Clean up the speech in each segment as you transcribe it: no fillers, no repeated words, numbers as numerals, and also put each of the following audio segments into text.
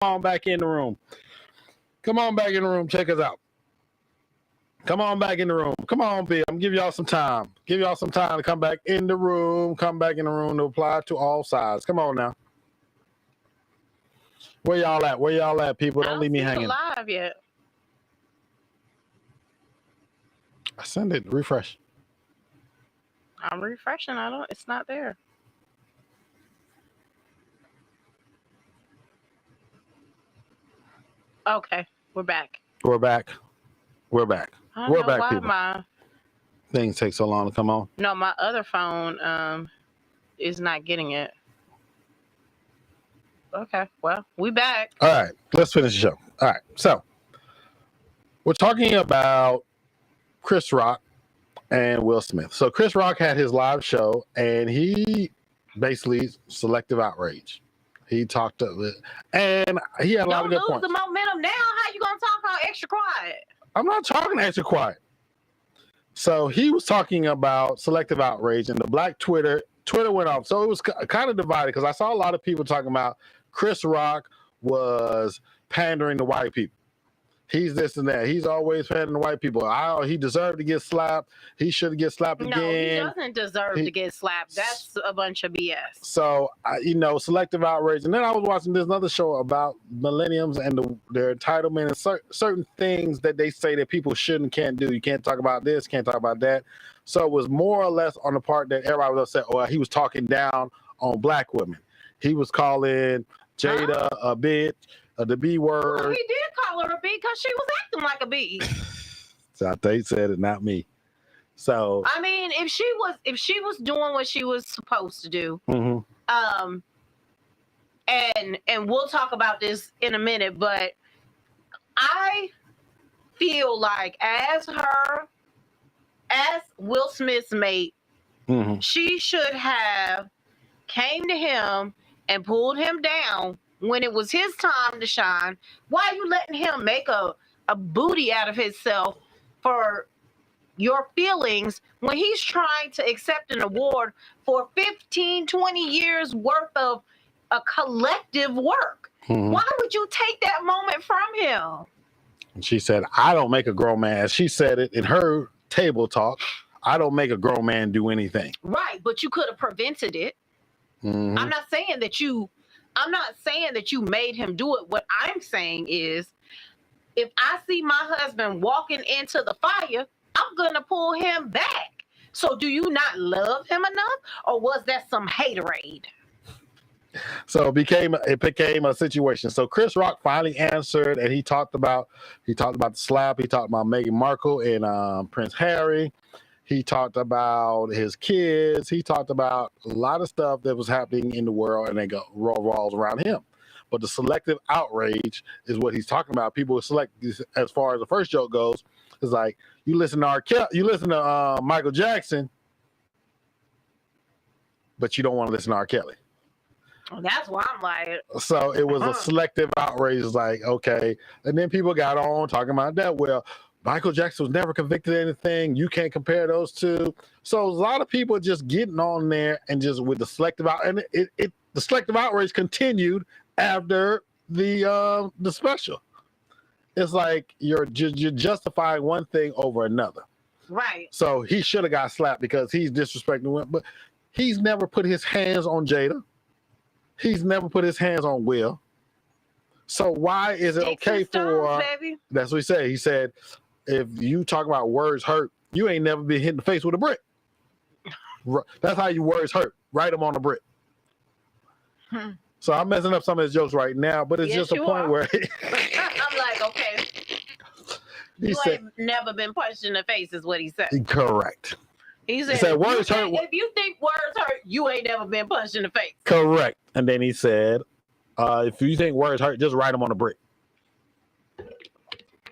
on back in the room. Come on back in the room. Check us out. Come on back in the room. Come on, Bill. I'm giving y'all some time. Give y'all some time to come back in the room. Come back in the room to apply to all sides. Come on now. Where y'all at? Where y'all at, people? Don't leave me hanging. Live yet? I send it. Refresh. I'm refreshing. It's not there. Okay, we're back. We're back. We're back. We're back, why people. Things take so long to come on. No, my other phone is not getting it. Okay, well, we back. All right, let's finish the show. All right, so we're talking about Chris Rock and Will Smith. So Chris Rock had his live show, and he basically selective outrage. He talked to it, and he had a lot of good points. Don't lose the momentum now. How you gonna talk all extra quiet? I'm not talking extra quiet. So he was talking about selective outrage, and the black Twitter went off. So it was kind of divided because I saw a lot of people talking about Chris Rock was pandering to white people. He's this and that. He's always pandering to white people. He deserved to get slapped. He should get slapped again. No, he doesn't deserve to get slapped. That's a bunch of BS. So, selective outrage. And then I was watching this other show about millenniums and their entitlement and certain things that they say that people can't do. You can't talk about this, can't talk about that. So it was more or less on the part that everybody was upset. Well, he was talking down on black women. He was calling Jada a bitch, the B word. Well, he did call her a B because she was acting like a B. So they said it, not me. So I mean, if she was doing what she was supposed to do, and we'll talk about this in a minute, but I feel like as Will Smith's mate, she should have came to him and pulled him down when it was his time to shine. Why are you letting him make a booty out of himself for your feelings when he's trying to accept an award for 15, 20 years worth of a collective work? Why would you take that moment from him? And she said, I don't make a grown man. She said it in her table talk. I don't make a grown man do anything. Right, but you could have prevented it. I'm not saying that you made him do it. What I'm saying is, if I see my husband walking into the fire, I'm going to pull him back. So do you not love him enough? Or was that some haterade? So it became a situation. So Chris Rock finally answered, and he talked about the slap. He talked about Meghan Markle and Prince Harry. He talked about his kids. He talked about a lot of stuff that was happening in the world, and they revolves around him. But the selective outrage is what he's talking about. People select, as far as the first joke goes, it's like you listen to Michael Jackson, but you don't want to listen to R. Kelly. That's why I'm like. So it was a selective outrage. It's like, okay, and then people got on talking about that. Well, Michael Jackson was never convicted of anything. You can't compare those two. So a lot of people just getting on there and just with the selective and the selective outrage continued after the special. It's like you're justifying one thing over another. Right. So he should have got slapped because he's disrespecting women, but he's never put his hands on Jada. He's never put his hands on Will. So why is it okay for? That's what he said. He said, if you talk about words hurt, you ain't never been hit in the face with a brick. That's how your words hurt. Write them on a brick. So I'm messing up some of his jokes right now, but it's just a point where I'm like, okay, you ain't never been punched in the face, is what he said. Correct. He said words hurt. If you think words hurt, you ain't never been punched in the face. Correct. And then he said, if you think words hurt, just write them on a brick.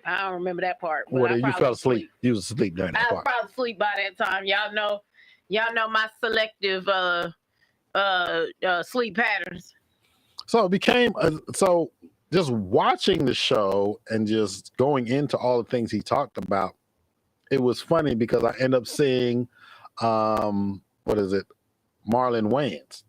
I don't remember that part. Well, you fell asleep. You was asleep during that part. I was probably asleep by that time. Y'all know my selective sleep patterns. So it became just watching the show and just going into all the things he talked about. It was funny because I end up seeing, Marlon Wayans.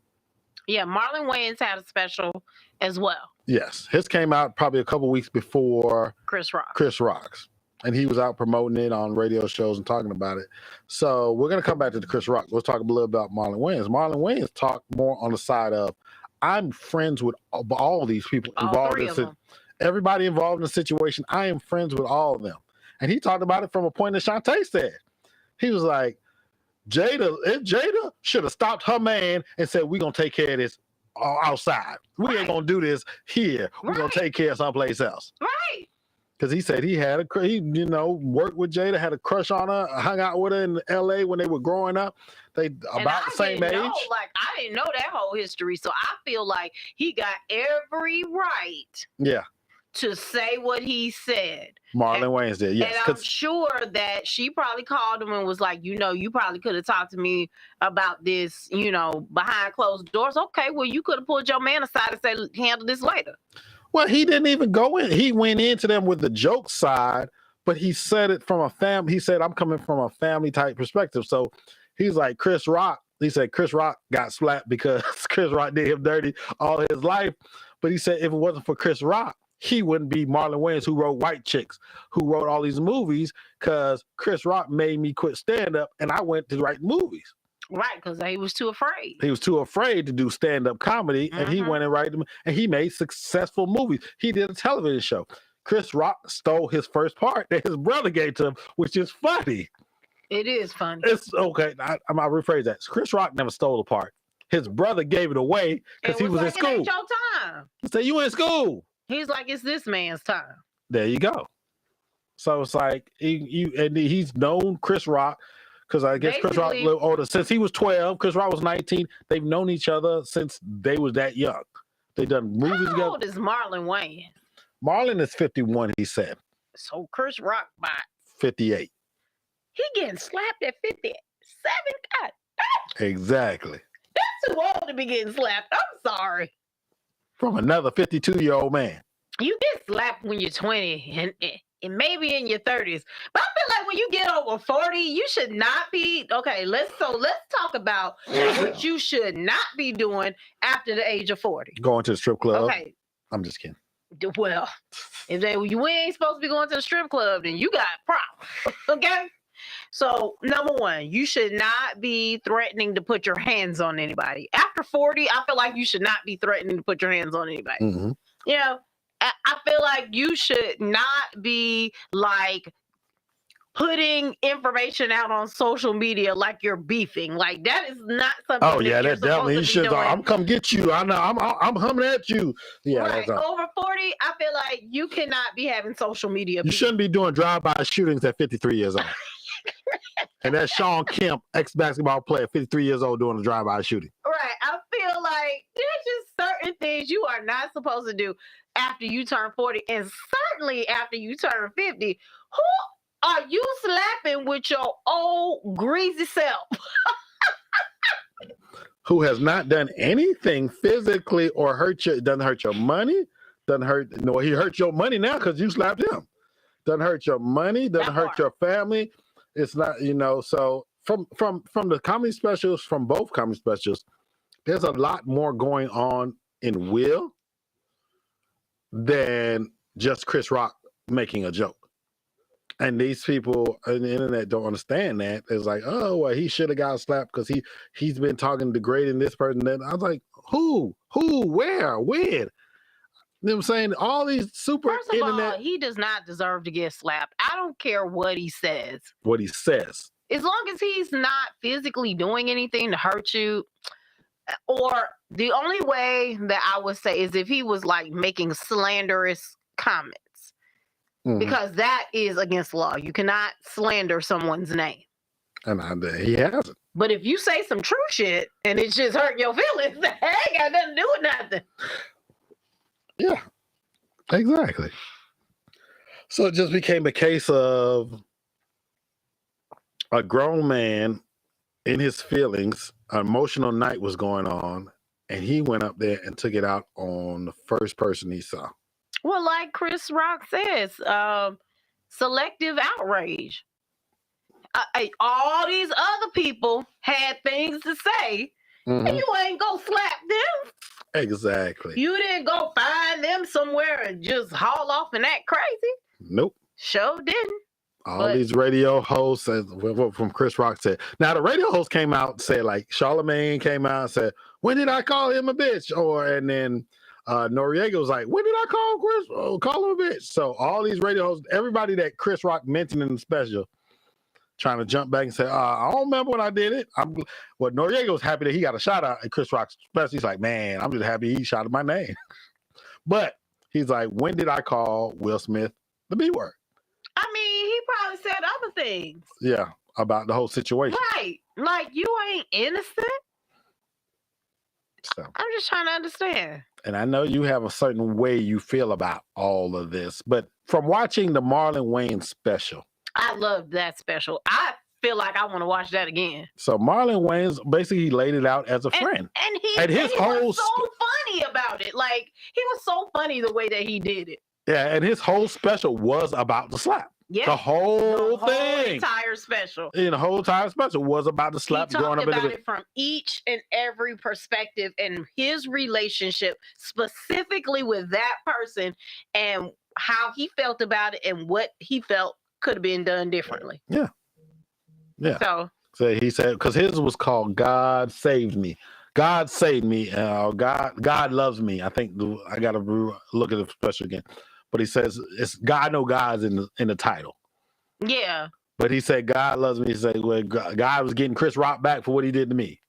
Yeah, Marlon Wayans had a special as well. Yes, his came out probably a couple weeks before Chris Rock. Chris Rock's, and he was out promoting it on radio shows and talking about it. So we're gonna come back to the Chris Rock. Let's talk a little about Marlon Wayans. Marlon Wayans talked more on the side of, I'm friends with all these people All involved three in of them. everybody involved in the situation. I am friends with all of them, and he talked about it from a point that Shantae said. He was like, Jada should have stopped her man and said, we're gonna take care of this outside. We ain't gonna do this here. We're gonna take care of someplace else. Right. Because he said he worked with Jada, had a crush on her, hung out with her in LA when they were growing up. They about the same age. I didn't know that whole history. So I feel like he got every right to say what he said. Marlon Wayans did, yes. And I'm sure that she probably called him and was like, you probably could have talked to me about this, behind closed doors. Okay, well, you could have pulled your man aside and said, handle this later. Well, he didn't even go in. He went into them with the joke side, but he said it from a family. He said, I'm coming from a family type perspective. So he's like, Chris Rock. He said Chris Rock got slapped because Chris Rock did him dirty all his life. But he said if it wasn't for Chris Rock, he wouldn't be Marlon Wayans, who wrote White Chicks, who wrote all these movies, because Chris Rock made me quit stand-up, and I went to write movies. Right, because he was too afraid. He was too afraid to do stand-up comedy, and he went and wrote them, and he made successful movies. He did a television show. Chris Rock stole his first part that his brother gave to him, which is funny. It is funny. It's okay. I'll rephrase that. Chris Rock never stole a part. His brother gave it away because he was in school. It ain't your time. He said, you in school. He's like, it's this man's time. There you go. So it's like, he's known Chris Rock, because I guess Chris Rock a little older. Since he was 12, Chris Rock was 19. They've known each other since they was that young. They done movies together. How old is Marlon Wayans? Marlon is 51, he said. So Chris Rock by 58. He getting slapped at 57? God. Exactly. That's too old to be getting slapped. I'm sorry. From another 52-year-old man. You get slapped when you're 20 and maybe in your 30s. But I feel like when you get over 40, you should not be okay. Let's talk about what you should not be doing after the age of 40. Going to the strip club. Okay. I'm just kidding. Well, if you ain't supposed to be going to the strip club, then you got problems. Okay. So, number one, you should not be threatening to put your hands on anybody. After 40, I feel like you should not be threatening to put your hands on anybody. Mm-hmm. I feel like you should not be like putting information out on social media like you're beefing. Like that is not something. Oh yeah, that definitely you should. I'm come get you. I know. I'm humming at you. Yeah. Right. Over 40, I feel like you cannot be having social media. You shouldn't be doing drive-by shootings at 53 years old. And that's Sean Kemp, ex-basketball player, 53 years old, doing a drive-by shooting. Right. I feel like there's just certain things you are not supposed to do after you turn 40, and certainly after you turn 50. Who are you slapping with your old greasy self? Who has not done anything physically or doesn't hurt your money, he hurt your money now because you slapped him. Doesn't hurt your money, doesn't hurt your family. It's not, so from the comedy specials, from both comedy specials, there's a lot more going on in Will than just Chris Rock making a joke. And these people on the internet don't understand that. It's like, oh, well, he should have got slapped because he's been degrading this person. Then I was like, who, where, when? You know what I'm saying? All these super First of internet. all, he does not deserve to get slapped. I don't care what he says. What he says. As long as he's not physically doing anything to hurt you, or the only way that I would say is if he was like making slanderous comments, because that is against law. You cannot slander someone's name. And he hasn't. But if you say some true shit and it's just hurting your feelings, that ain't got nothing to do with nothing. Yeah, exactly. So it just became a case of a grown man in his feelings. An emotional night was going on, and he went up there and took it out on the first person he saw. Well, like Chris Rock says, selective outrage. All these other people had things to say, and you ain't gonna slap them. Exactly. You didn't go find them somewhere and just haul off and act crazy. Nope. Sure didn't. All these radio hosts, from Chris Rock said. Now the radio host came out and said, like Charlamagne came out and said, "When did I call him a bitch?" And then Noriega was like, "When did I call him a bitch?" So all these radio hosts, everybody that Chris Rock mentioned in the special, trying to jump back and say, "I don't remember when I did it." Noriega was happy that he got a shout out at Chris Rock's special. He's like, "Man, I'm just happy he shouted my name." But he's like, "When did I call Will Smith the B word?" I mean, he probably said other things. Yeah, about the whole situation. Right. Like, you ain't innocent. So I'm just trying to understand. And I know you have a certain way you feel about all of this, but from watching the Marlon Wayans special. I love that special. I feel like I want to watch that again. So Marlon Wayans basically laid it out as a friend. And he whole was so funny about it. Like, he was so funny the way that he did it. Yeah, and his whole special was about the slap. Yeah. The whole thing. Entire special. The whole entire special was about the slap. He talked about it from each and every perspective and his relationship specifically with that person and how he felt about it and what he felt could have been done differently. Yeah. Yeah. So he said, because his was called God Saved Me. God saved me. God loves me. I think I got to look at the special again. But he says it's God. I know God's in the title. Yeah. But he said God loves me. He said, well, God was getting Chris Rock back for what he did to me.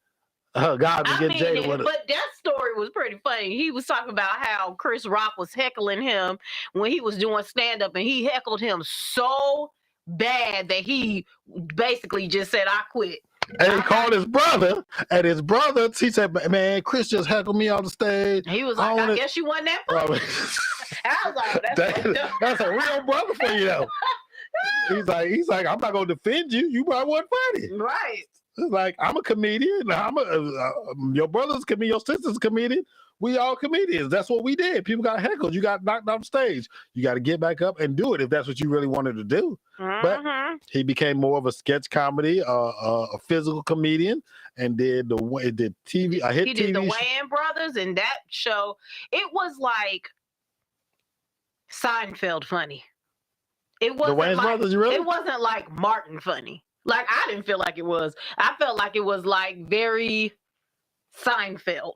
God was getting Jada. But that story was pretty funny. He was talking about how Chris Rock was heckling him when he was doing stand up, and he heckled him so bad that he basically just said, "I quit." And he called his brother, and his brother, he said, "Man, Chris just heckled me on the stage." He was like, "I guess you wasn't that funny." I was like, that's a real brother for you, though. He's like, "I'm not gonna defend you. You probably wasn't funny." Right. It's like, I'm a comedian. Your brother's comedian, your sister's a comedian. We all comedians. That's what we did. People got heckled. You got knocked off stage. You got to get back up and do it if that's what you really wanted to do. Mm-hmm. But he became more of a sketch comedy, a physical comedian, and did TV. He did the Wayans Brothers, and that show, it was like Seinfeld funny. It wasn't the Wayans like, Brothers, really? It wasn't like Martin funny. Like, I didn't feel like it was. I felt like it was like very Seinfeld.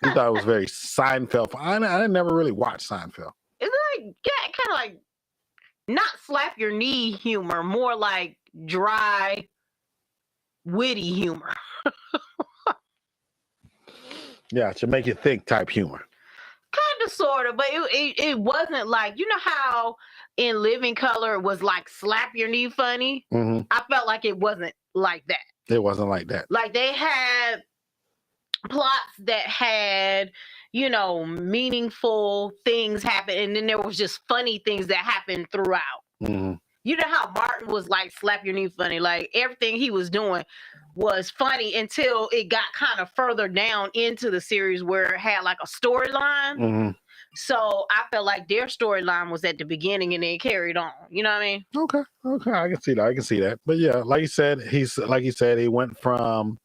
You thought it was very Seinfeld. I never really watched Seinfeld. It's like, yeah, kind of like not slap your knee humor, more like dry, witty humor. Yeah, to make you think type humor. Kind of, sort of, but it wasn't like, you know how in Living Color it was like slap your knee funny? Mm-hmm. I felt like it wasn't like that. It wasn't like that. Like, they had plots that had, you know, meaningful things happen, and then there was just funny things that happened throughout. Mm-hmm. You know how Martin was like slap your knee funny? Like, everything he was doing was funny until it got kind of further down into the series where it had like a storyline. Mm-hmm. So I felt like their storyline was at the beginning and then carried on. You know what I mean? Okay, I can see that. But yeah, like you said, he went from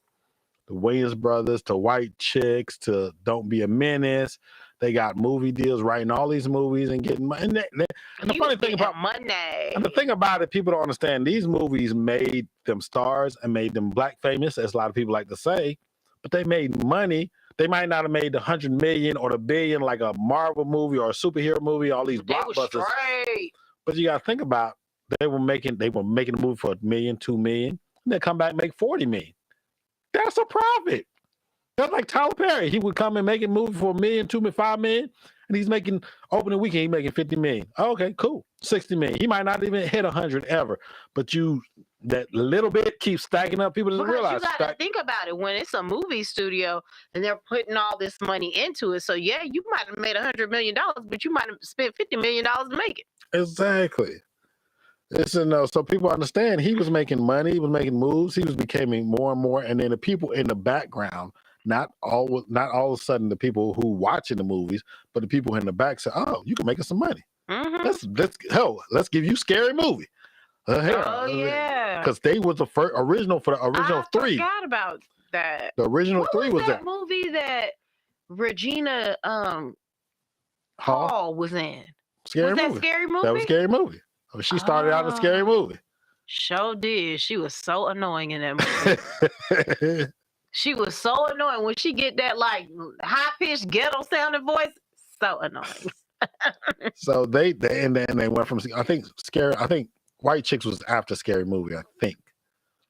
the Wayans Brothers to White Chicks to Don't Be a Menace. They got movie deals, writing all these movies and getting money. And the funny thing about money, and the thing about it, people don't understand. These movies made them stars and made them black famous, as a lot of people like to say. But they made money. They might not have made the 100 million or the billion like a Marvel movie or a superhero movie. All these blockbusters. But you got to think about, they were making a movie for $1 million, $2 million, and they come back and make 40 million. That's a profit. That's like Tyler Perry. He would come and make a movie for $1 million, $2 million, $5 million, and he's making opening weekend. He's making 50 million. Okay, cool. 60 million. He might not even hit 100 ever, but that little bit keeps stacking up. People don't realize. You got to think about it. When it's a movie studio and they're putting all this money into it, so yeah, you might have made $100 million, but you might have spent $50 million to make it. Exactly. So people understand he was making money, he was making moves, he was becoming more and more, and then the people in the background, not all of a sudden the people who watching the movies, but the people in the back say, "Oh, you can make us some money. Mm-hmm. Let's give you Scary Movie." Yeah, because they was the original for the original three. I forgot about that. The original three was that movie that Regina Hall, Hall was in. Scary Was that Movie. Scary Movie? That was Scary Movie. She started out in a Scary Movie. Sure did. She was so annoying in that movie. She was so annoying when she get that like high pitched ghetto sounding voice. So annoying. So they went from I think White Chicks was after Scary Movie. I think.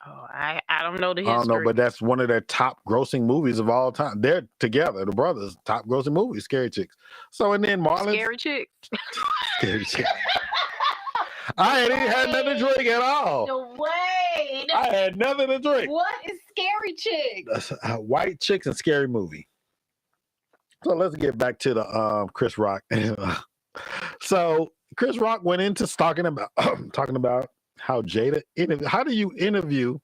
Oh, I don't know the history. I don't know, but that's one of their top grossing movies of all time. They're together, the brothers, top grossing movies, Scary Chicks. So and then Marlon. Scary Chicks. Scary Chicks. I ain't even had nothing to drink at all. No way. I had nothing to drink. What is Scary Chicks? White Chicks and Scary Movie. So let's get back to the Chris Rock. So Chris Rock went into talking about how Jada how do you interview?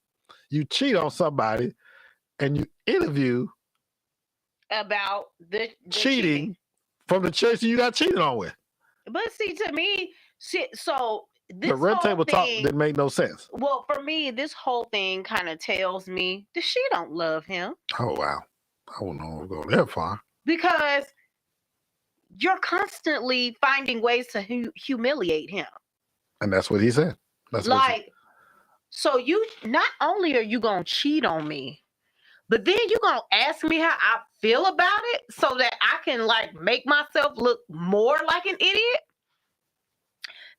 You cheat on somebody, and you interview about the cheating from the church you got cheated on with. But see, to me, so this the Red Table Talk didn't make no sense. Well, for me, this whole thing kind of tells me that she don't love him. Oh wow, I don't know if we'll go that far. Because you're constantly finding ways to humiliate him. And that's what he said. That's like, so you not only are you gonna cheat on me, but then you're gonna ask me how I feel about it so that I can like make myself look more like an idiot.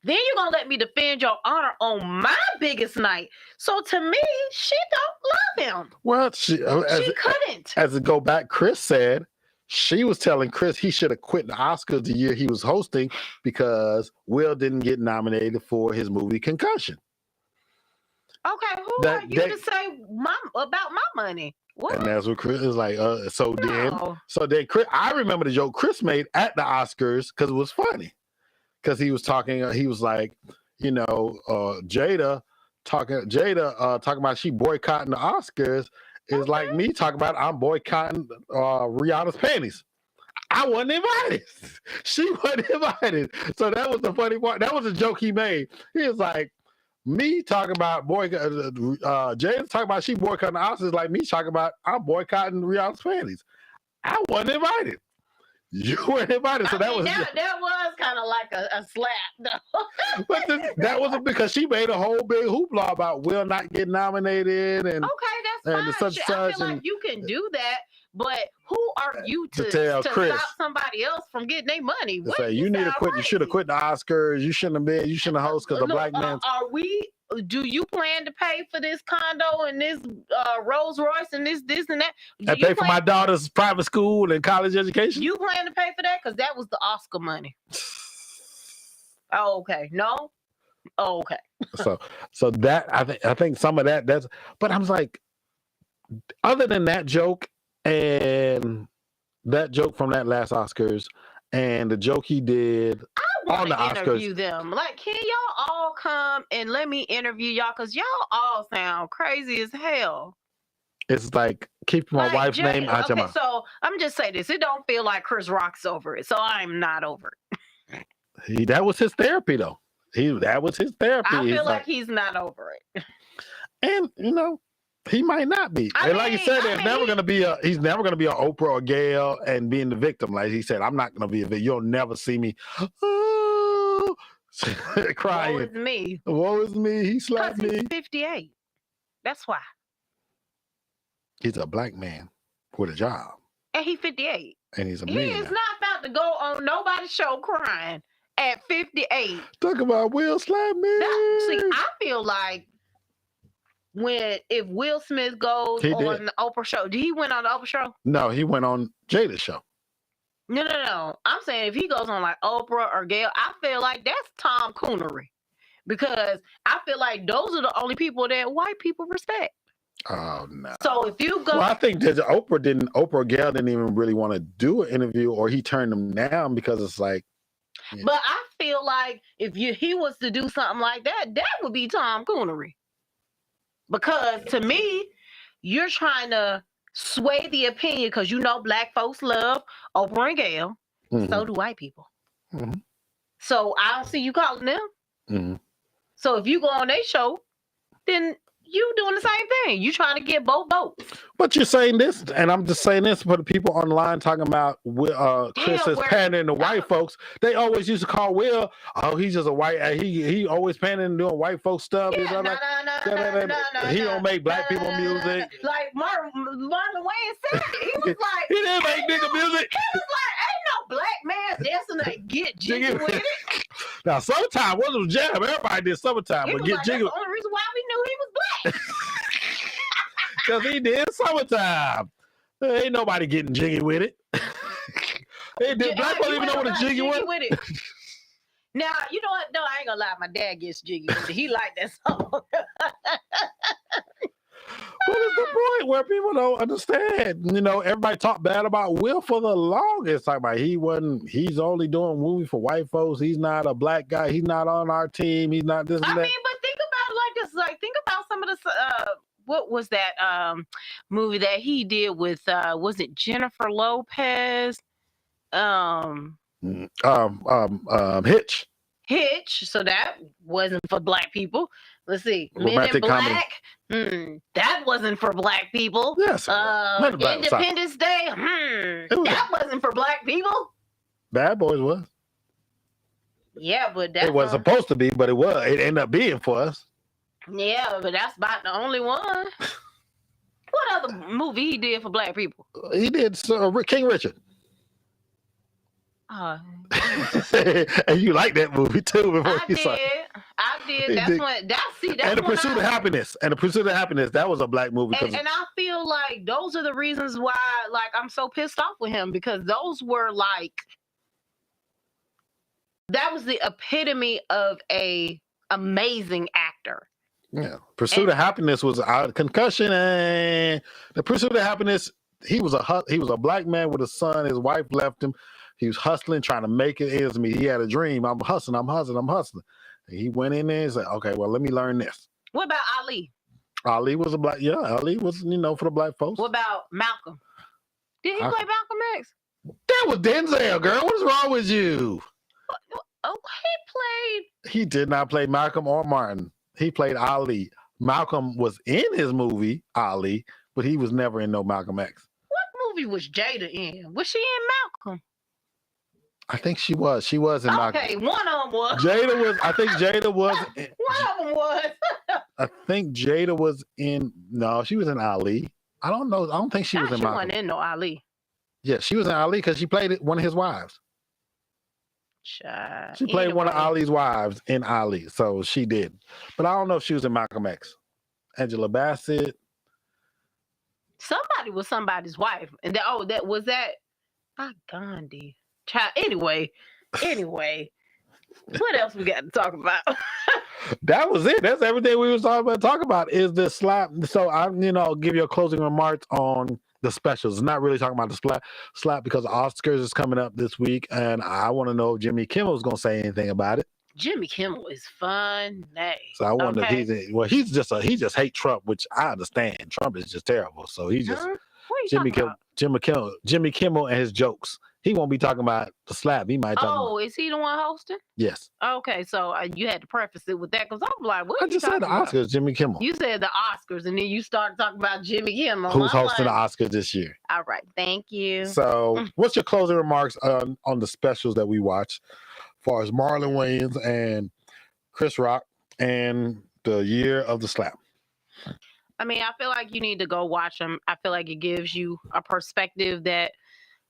Then you're gonna let me defend your honor on my biggest night. So to me, she don't love him. Well, she couldn't. As it go back, Chris said she was telling Chris he should have quit the Oscars the year he was hosting because Will didn't get nominated for his movie Concussion. Okay, who are you to say about my money? What? And that's what Chris is like. So then Chris, I remember the joke Chris made at the Oscars because it was funny. Because he was talking, he was like, Jada talking about she boycotting the Oscars is like me talking about I'm boycotting Rihanna's panties. I wasn't invited. She wasn't invited. So that was the funny part. That was a joke he made. He was like, me talking about Jada talking about she boycotting the Oscars like me talking about I'm boycotting Rihanna's panties. I wasn't invited. You weren't invited, so that was kind of like a slap, though. But that wasn't because she made a whole big hoopla about Will not getting nominated, and okay, that's fine. I feel like you can do that, but who are you to stop somebody else from getting their money? To say you need to quit. You should have quit the Oscars. You shouldn't have hosted because the black man. Do you plan to pay for this condo and this Rolls Royce and this and that? I pay for my daughter's private school and college education. You plan to pay for that? Because that was the Oscar money. Oh, okay. No? Oh, okay. so that I think some of that's but I was like, other than that joke and that joke from that last Oscars and the joke he did on the Oscars. Interview them. Like, can y'all all come and let me interview y'all? Because y'all all sound crazy as hell. It's like, keep my wife's name out your mouth. So I'm just saying this. It don't feel like Chris Rock's over it. So I'm not over it. That was his therapy, though. That was his therapy. I feel like he's not over it. And, he might not be. And like you said, he's never going to be an Oprah or Gail and being the victim. Like he said, I'm not going to be a victim. You'll never see me crying. Woe is me. Woe is me. He slapped me. He's 58. That's why. He's a black man with a job. And he's 58. And he's a man. He is not about to go on nobody's show crying at 58. Talk about Will slap me. I feel like if Will Smith goes on the Oprah show, did he went on the Oprah show? No, he went on Jada's show. No. I'm saying if he goes on like Oprah or Gail, I feel like that's Tom Coonery. Because I feel like those are the only people that white people respect. Oh no. So if you go, well, I think that Oprah or Gail didn't even really want to do an interview, or he turned them down because it's like. Yeah. But I feel like if he was to do something like that, that would be Tom Coonery. Because to me, you're trying to sway the opinion because black folks love Oprah and Gail. Mm-hmm. So do white people. Mm-hmm. So I don't see you calling them. Mm-hmm. So if you go on their show, then you doing the same thing. You trying to get both votes. But you're saying this, and I'm just saying this for the people online talking about Chris is pandering to white folks. They always used to call Will, oh, he's just a white. He always pandering doing white folks stuff. Yeah, he don't make black people music. Like Marlon Wayans said, he was like, he didn't make nigga music. He was like, ain't no black man dancing to get jiggy with it. Now, Summertime wasn't a jam. Everybody did Summertime, but get jiggy. That's the only reason why we knew he was black. Because he did Summertime. Ain't nobody getting jiggy with it. Black people even know what a jiggy with it. Now, you know what? No, I ain't gonna lie. My dad gets jiggy with it. He like that song. What is the point where people don't understand? You know, everybody talked bad about Will for the longest. Like, he's only doing movies for white folks. He's not a black guy. He's not on our team. He's not this and that. I mean, but think about it like this. Like, think about some of the what was that movie that he did with was it Jennifer Lopez? Hitch. So that wasn't for black people. Let's see. Men in Black. That wasn't for black people. Yes. Independence Day. That wasn't for black people. Bad Boys was. Yeah, but that it wasn't supposed to be, but it was. It ended up being for us. Yeah, but that's about the only one. What other movie he did for black people? He did King Richard. And you like that movie too before you saw it. I did. And The Pursuit of Happiness. And The Pursuit of Happiness, that was a black movie. And I feel like those are the reasons why I'm so pissed off with him, because those were that was the epitome of a amazing actor. Yeah. Pursuit of Happiness was a concussion, and The Pursuit of Happiness, he was a black man with a son. His wife left him. He was hustling, trying to make it ends meet. He had a dream. I'm hustling. And he went in there and said, okay, well, let me learn this. What about Ali? Ali was Ali was, for the black folks. What about Malcolm? Did he play Malcolm X? That was Denzel, girl. What is wrong with you? Oh, he did not play Malcolm or Martin. He played Ali. Malcolm was in his movie, Ali, but he was never in no Malcolm X. What movie was Jada in? Was she in Malcolm? I think she was. She was in Malcolm. Okay, one of them was. I think Jada was. One of them was. I think Jada was in. No, she was in Ali. I don't know. I don't think she was in Malcolm. She wasn't in no Ali. Yeah, she was in Ali because she played one of his wives. She played one of Ali's wives in Ali, so she did. But I don't know if she was in Malcolm X. Angela Bassett. Somebody was somebody's wife, and that was Gandhi. Child. Anyway, what else we got to talk about? That was it. That's everything we was talking about is the slap. So I'll give you a closing remarks on the specials. Not really talking about the slap because Oscars is coming up this week, and I want to know if Jimmy Kimmel is going to say anything about it. Jimmy Kimmel is fun. So I wonder if he just hates Trump, which I understand. Trump is just terrible. So he just Jimmy Kimmel and his jokes. He won't be talking about the slap. He might talk about. Is he the one hosting? Yes. Okay, so you had to preface it with that because I'm like, what? I just said the Oscars, Jimmy Kimmel. You said the Oscars, and then you started talking about Jimmy Kimmel. Who's hosting the Oscars this year? All right, thank you. So, what's your closing remarks on the specials that we watched, as far as Marlon Wayans and Chris Rock and the Year of the Slap? I mean, I feel like you need to go watch them. I feel like it gives you a perspective that.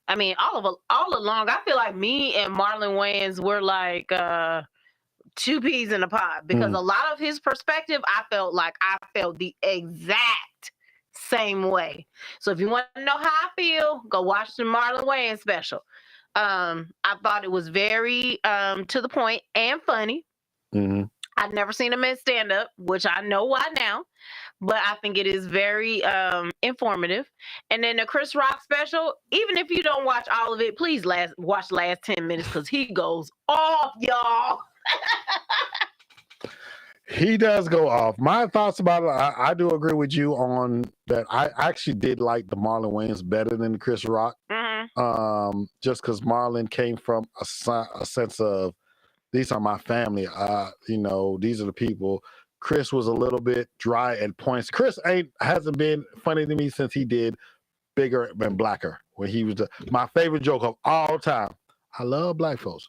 I mean, all along, I feel like me and Marlon Wayans were like two peas in a pod because a lot of his perspective, I felt the exact same way. So if you want to know how I feel, go watch the Marlon Wayans special. I thought it was very to the point and funny. Mm-hmm. I've never seen him in stand-up, which I know why now. But I think it is very informative. And then the Chris Rock special, even if you don't watch all of it, please watch the last 10 minutes because he goes off, y'all. He does go off. My thoughts about it, I do agree with you on that. I actually did like the Marlon Wayans better than Chris Rock. Mm-hmm. Just because Marlon came from a sense of, these are my family. These are the people. Chris was a little bit dry at points. Chris hasn't been funny to me since he did Bigger and Blacker, when he was my favorite joke of all time. I love black folks.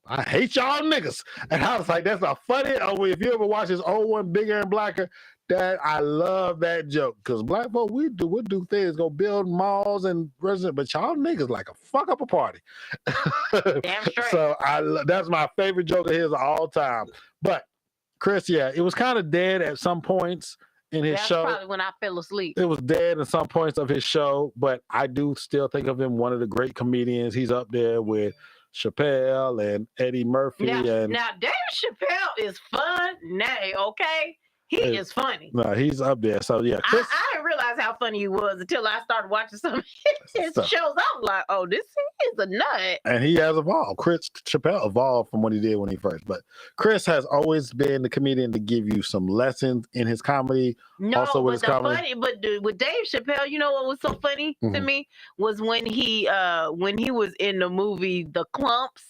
I hate y'all niggas. And I was like, that's a funny. If you ever watch his old one, Bigger and Blacker, that I love that joke, because black folks, we do things, go build malls and residents, but y'all niggas like a fuck up a party. Damn straight. So that's my favorite joke of his of all time. But Chris, yeah, it was kind of dead at some points in his show. That's probably when I fell asleep. It was dead at some points of his show, but I do still think of him one of the great comedians. He's up there with Chappelle and Eddie Murphy. Now Dave Chappelle is funny, okay? He is funny. No, he's up there. So yeah, Chris, I didn't realize how funny he was until I started watching some of his shows. I was like, oh, this is a nut. And he has evolved. Chris Chappelle evolved from what he did when he first. But Chris has always been the comedian to give you some lessons in his comedy. No, also with his comedy. With Dave Chappelle, you know what was so funny to me was when he was in the movie The Clumps.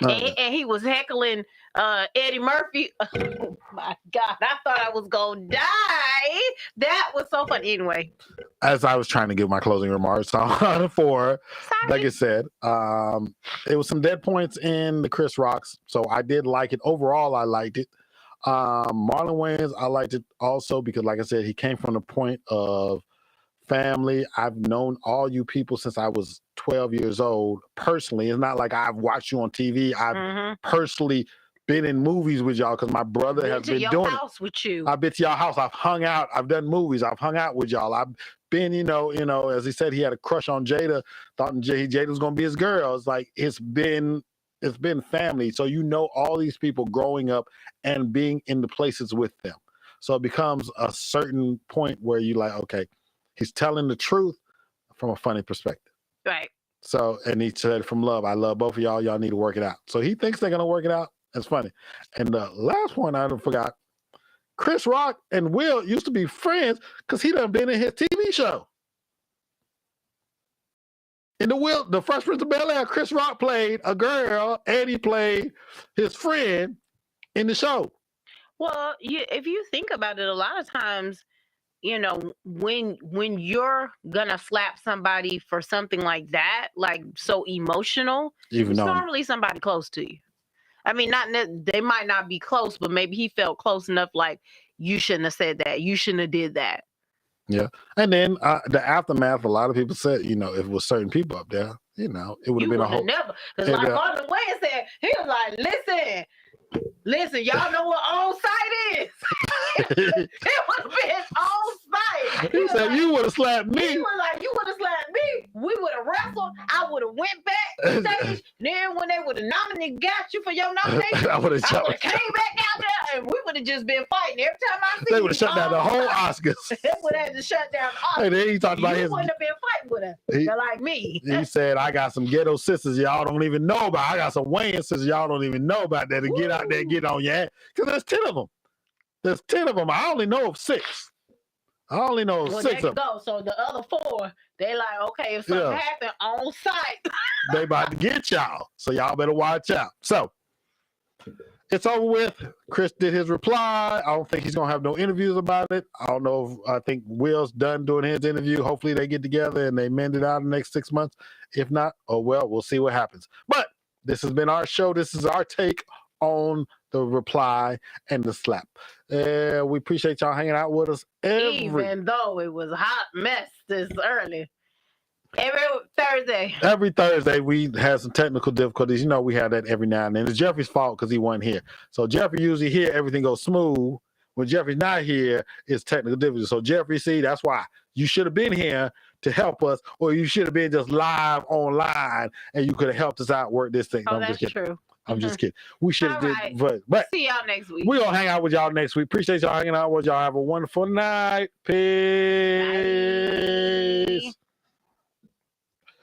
And he was heckling Eddie Murphy. Oh my God, I thought I was gonna die. That was so funny. Anyway, as I was trying to give my closing remarks like I said, it was some dead points in the Chris Rocks, so I did like it. Overall, I liked it. Marlon Wayans, I liked it also because, like I said, he came from the point of family. I've known all you people since I was 12 years old personally. It's not like I've watched you on TV. I've personally been in movies with y'all because my brother has been doing house with you. I've been to y'all house. I've hung out. I've done movies. I've hung out with y'all. I've been, you know, as he said, he had a crush on Jada, thought Jada was going to be his girl. It's like, it's been family. So you know all these people growing up and being in the places with them. So it becomes a certain point where you like, okay, he's telling the truth from a funny perspective. Right. So, and he said from love, I love both of y'all. Y'all need to work it out. So he thinks they're going to work it out. That's funny. And the last one I forgot, Chris Rock and Will used to be friends because he done been in his TV show. In the Fresh Prince of Bel-Air, Chris Rock played a girl and he played his friend in the show. Well, if you think about it, a lot of times, you know, when you're gonna slap somebody for something like that, like so emotional, it's normally somebody close to you. I mean, they might not be close, but maybe he felt close enough. Like, you shouldn't have said that. You shouldn't have did that. Yeah, and then the aftermath. A lot of people said, you know, if it was certain people up there, you know, it would have been a whole. Never, because like Marlon Wayans said, he was like, listen, y'all know what on site is. It would have been on site. He said, you would have slapped me. He was like, you would have slapped me. We would have wrestled. I would have went back stage. Then when they would have nominated, got you for your nomination, I would have came back out there and we would have just been fighting. Every time I see they would have shut down the whole Oscars. They would have to shut down the Oscars. And then he talked about you wouldn't have been fighting with her. They're like me. He said, I got some ghetto sisters y'all don't even know about. I got some Wayans sisters y'all don't even know about that to get out there and get on your ass. Because there's 10 of them. There's 10 of them. I only know of 6. I only know of 6 of them. So the other 4, they like, okay, if something happened on site, they about to get y'all. So y'all better watch out. So it's over with. Chris did his reply. I don't think he's gonna have no interviews about it. I don't know. I think Will's done doing his interview. Hopefully they get together and they mend it out in the next 6 months. If not, oh well, we'll see what happens. But this has been our show. This is our take on the reply and the slap. We appreciate y'all hanging out with us even though it was a hot mess this early. Every Thursday we had some technical difficulties. You know, we have that every now and then. It's Jeffrey's fault because he wasn't here. So Jeffrey usually here, everything goes smooth. When Jeffrey's not here, it's technical difficulties. So Jeffrey, see, that's why you should have been here to help us, or you should have been just live online and you could have helped us out work this thing. Oh, that's true. I'm just kidding. We should have did, but see y'all next week. We're gonna hang out with y'all next week. Appreciate y'all hanging out with y'all. Have a wonderful night. Peace. Bye.